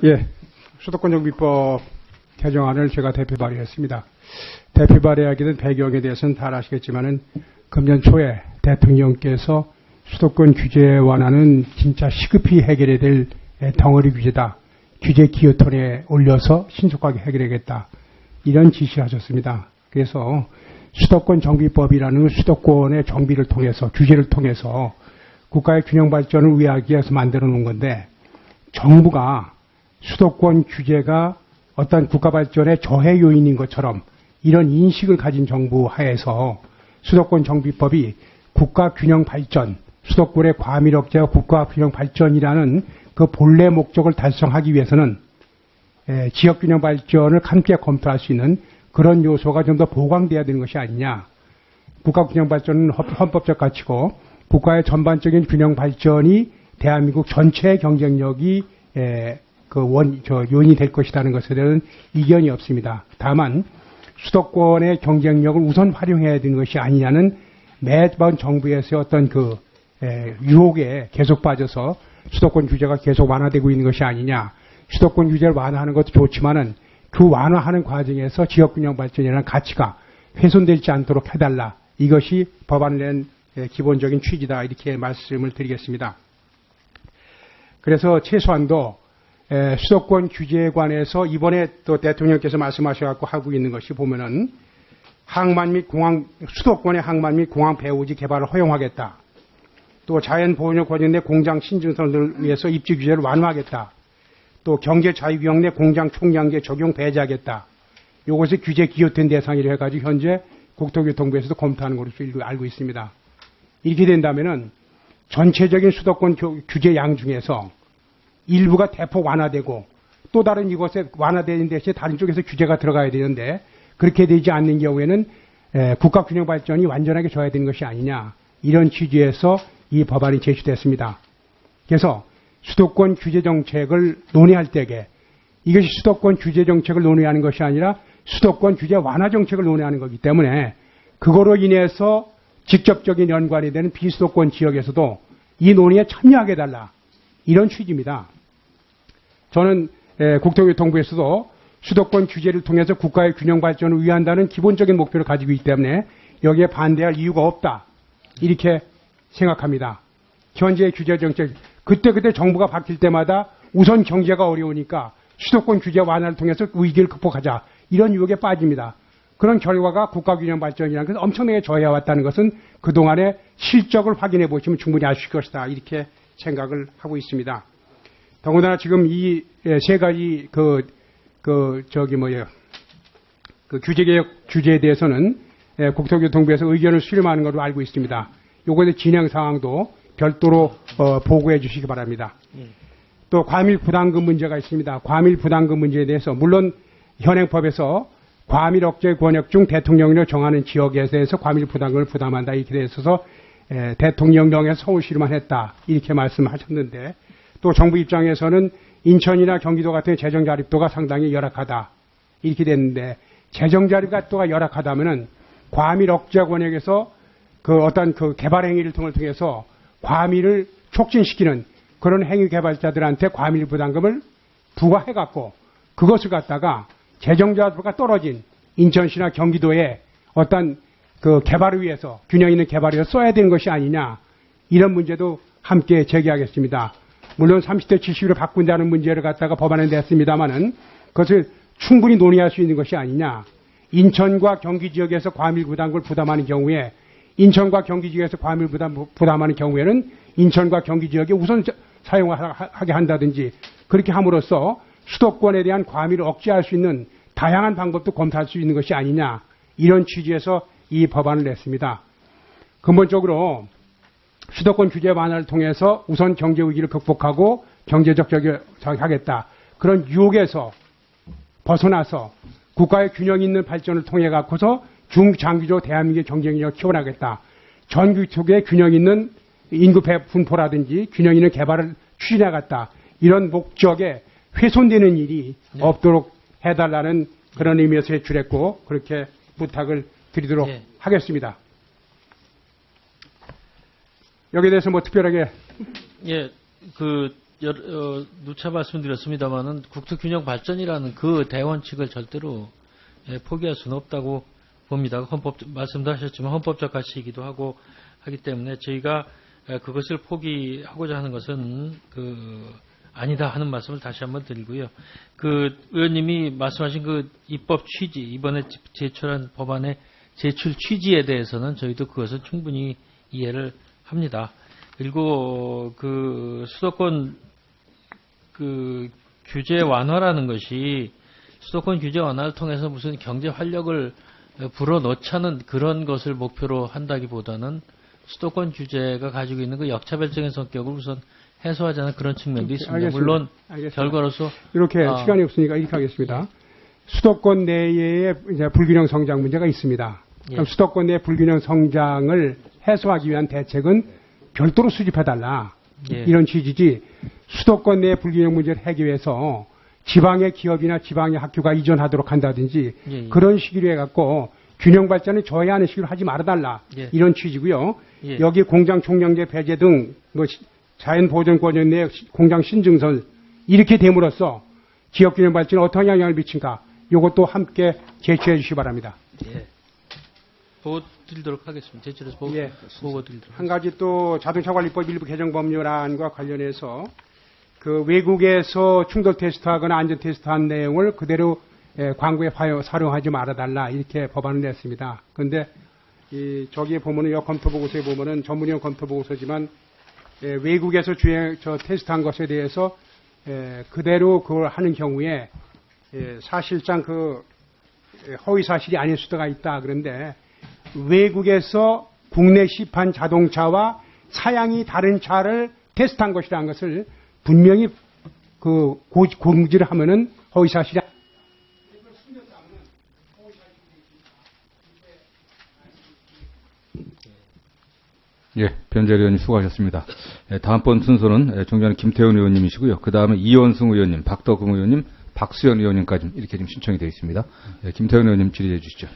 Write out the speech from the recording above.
예, 수도권정비법 개정안을 제가 대표 발의했습니다. 대표 발의하게 된 배경에 대해서는 잘 아시겠지만은 금년 초에 대통령께서 수도권 규제 완화는 진짜 시급히 해결해야 될 덩어리 규제다. 규제 기여톤에 올려서 신속하게 해결하겠다. 이런 지시하셨습니다. 그래서 수도권 정비법이라는 수도권의 정비를 통해서 규제를 통해서 국가의 균형 발전을 위하기 위해서 만들어 놓은 건데 정부가 수도권 규제가 어떤 국가 발전의 저해 요인인 것처럼 이런 인식을 가진 정부 하에서 수도권 정비법이 국가 균형 발전, 수도권의 과밀 억제와 국가 균형 발전이라는 그 본래 목적을 달성하기 위해서는 지역 균형 발전을 함께 검토할 수 있는 그런 요소가 좀 더 보강돼야 되는 것이 아니냐. 국가 균형 발전은 헌법적 가치고 국가의 전반적인 균형 발전이 대한민국 전체의 경쟁력이 요인이 될 것이라는 것에 대한 이견이 없습니다. 다만 수도권의 경쟁력을 우선 활용해야 되는 것이 아니냐는 매번 정부에서의 어떤 유혹에 계속 빠져서 수도권 규제가 계속 완화되고 있는 것이 아니냐. 수도권 규제를 완화하는 것도 좋지만은 그 완화하는 과정에서 지역균형 발전이라는 가치가 훼손되지 않도록 해달라. 이것이 법안을 낸 기본적인 취지다. 이렇게 말씀을 드리겠습니다. 그래서 최소한도 수도권 규제에 관해서 이번에 또 대통령께서 말씀하셔갖고 하고 있는 것이 보면은 항만 및 공항, 수도권의 항만 및 공항 배후지 개발을 허용하겠다. 또 자연 보존력 관련된 공장 신증선을 위해서 입지 규제를 완화하겠다. 또 경제 자유구역 내 공장 총량제 적용 배제하겠다. 이것이 규제 기여된 대상이라 해가지고 현재 국토교통부에서도 검토하는 것으로 알고 있습니다. 이렇게 된다면은 전체적인 수도권 규제 양 중에서 일부가 대폭 완화되고 또 다른 이것에 완화되는 대신에 다른 쪽에서 규제가 들어가야 되는데 그렇게 되지 않는 경우에는 국가 균형 발전이 완전하게 져야 되는 것이 아니냐. 이런 취지에서 이 법안이 제시됐습니다. 그래서 수도권 규제 정책을 논의할 때에 이것이 수도권 규제 정책을 논의하는 것이 아니라 수도권 규제 완화 정책을 논의하는 거기 때문에 그거로 인해서 직접적인 연관이 되는 비수도권 지역에서도 이 논의에 참여하게 해달라. 이런 취지입니다. 저는 국토교통부에서도 수도권 규제를 통해서 국가의 균형 발전을 위한다는 기본적인 목표를 가지고 있기 때문에 여기에 반대할 이유가 없다. 이렇게 생각합니다. 현재의 규제 정책, 그때 정부가 바뀔 때마다 우선 경제가 어려우니까 수도권 규제 완화를 통해서 위기를 극복하자. 이런 유혹에 빠집니다. 그런 결과가 국가균형 발전이라는 것을 엄청나게 저해해왔다는 것은 그동안의 실적을 확인해 보시면 충분히 아실 것이다. 이렇게 생각을 하고 있습니다. 더군다나 지금 이 세 가지 규제개혁 규제에 대해서는 국토교통부에서 의견을 수렴하는 것으로 알고 있습니다. 요것의 진행 상황도 별도로 보고해 주시기 바랍니다. 또 과밀 부담금 문제가 있습니다. 과밀 부담금 문제에 대해서 물론 현행법에서 과밀 억제 권역 중 대통령령으로 정하는 지역에 대해서 과밀 부담금을 부담한다 이렇게 돼 있어서 대통령령에 서울시로만 했다 이렇게 말씀하셨는데 또 정부 입장에서는 인천이나 경기도 같은 재정 자립도가 상당히 열악하다 이렇게 됐는데 재정 자립도가 열악하다면은 과밀 억제 권역에서 어떤 개발 행위를 통해서 과밀을 촉진시키는 그런 행위 개발자들한테 과밀 부담금을 부과해갖고 그것을 갖다가 재정자가 떨어진 인천시나 경기도에 어떤 개발을 위해서 균형 있는 개발을 위해서 써야 되는 것이 아니냐 이런 문제도 함께 제기하겠습니다. 물론 30대 70으로 바꾼다는 문제를 갖다가 법안에 냈습니다만은 그것을 충분히 논의할 수 있는 것이 아니냐. 인천과 경기 지역에서 과밀 부담금을 부담하는 경우에 인천과 경기 지역에서 과밀 부담하는 경우에는 인천과 경기 지역에 우선 사용하게 한다든지 그렇게 함으로써 수도권에 대한 과밀을 억제할 수 있는 다양한 방법도 검토할 수 있는 것이 아니냐 이런 취지에서 이 법안을 냈습니다. 근본적으로 수도권 규제 완화를 통해서 우선 경제 위기를 극복하고 경제적 하겠다 그런 유혹에서 벗어나서 국가의 균형 있는 발전을 통해 갖고서 중장기적으로 대한민국의 경쟁력을 키워나가겠다. 전국의 균형 있는 인구 분포라든지 균형 있는 개발을 추진해갔다. 이런 목적에 훼손되는 일이 없도록 해달라는 그런 의미에서 제출했고 그렇게 부탁을 드리도록 하겠습니다. 여기에 대해서 뭐 특별하게 누차 말씀드렸습니다만은 국토균형 발전이라는 그 대원칙을 절대로 포기할 수는 없다고 봅니다. 말씀도 하셨지만 헌법적 가치이기도 하고 하기 때문에 저희가 그것을 포기하고자 하는 것은 아니다 하는 말씀을 다시 한번 드리고요. 의원님이 말씀하신 그 입법 취지, 이번에 제출한 법안의 제출 취지에 대해서는 저희도 그것은 충분히 이해를 합니다. 그리고 수도권 규제 완화라는 것이 수도권 규제 완화를 통해서 무슨 경제 활력을 불어넣자는 그런 것을 목표로 한다기보다는 수도권 규제가 가지고 있는 그 역차별적인 성격을 우선 해소하자는 그런 측면도 있습니다. 알겠습니다. 물론 알겠습니다. 결과로서 이렇게 시간이 없으니까 이렇게 하겠습니다. 수도권 내에 이제 불균형 성장 문제가 있습니다. 그럼 수도권 내 불균형 성장을 해소하기 위한 대책은 별도로 수집해달라. 이런 취지지 수도권 내 불균형 문제를 해결해서 지방의 기업이나 지방의 학교가 이전하도록 한다든지 그런 식으로 해갖고 균형 발전을 저해하는 식으로 하지 말아달라. 이런 취지고요. 여기 공장 총량제 배제 등 자연보존권 내 공장 신증설 이렇게 됨으로써 지역균형 발전에 어떤 영향을 미친가 이것도 함께 제출해 주시기 바랍니다. 보고 드리도록 하겠습니다. 제출해서 보고 드리도록 한 가지 또 자동차관리법 일부 개정 법률안과 관련해서 외국에서 충돌 테스트하거나 안전 테스트한 내용을 그대로 광고에 사용하지 말아달라 이렇게 법안을 냈습니다. 그런데 저기에 보면은 검토보고서에 보면은 전문위원 검토보고서지만 외국에서 테스트한 것에 대해서 그대로 그걸 하는 경우에 사실상 허위 사실이 아닐 수가 있다. 그런데 외국에서 국내 시판 자동차와 사양이 다른 차를 테스트한 것이라는 것을 분명히 공지를 하면은 허위 사실이 변재일 의원님 수고하셨습니다. 다음번 순서는 존경하는 김태훈 의원님이시고요. 그 다음에 이원승 의원님, 박덕흠 의원님, 박수현 의원님까지 이렇게 지금 신청이 되어 있습니다. 김태훈 의원님 질의해 주시죠.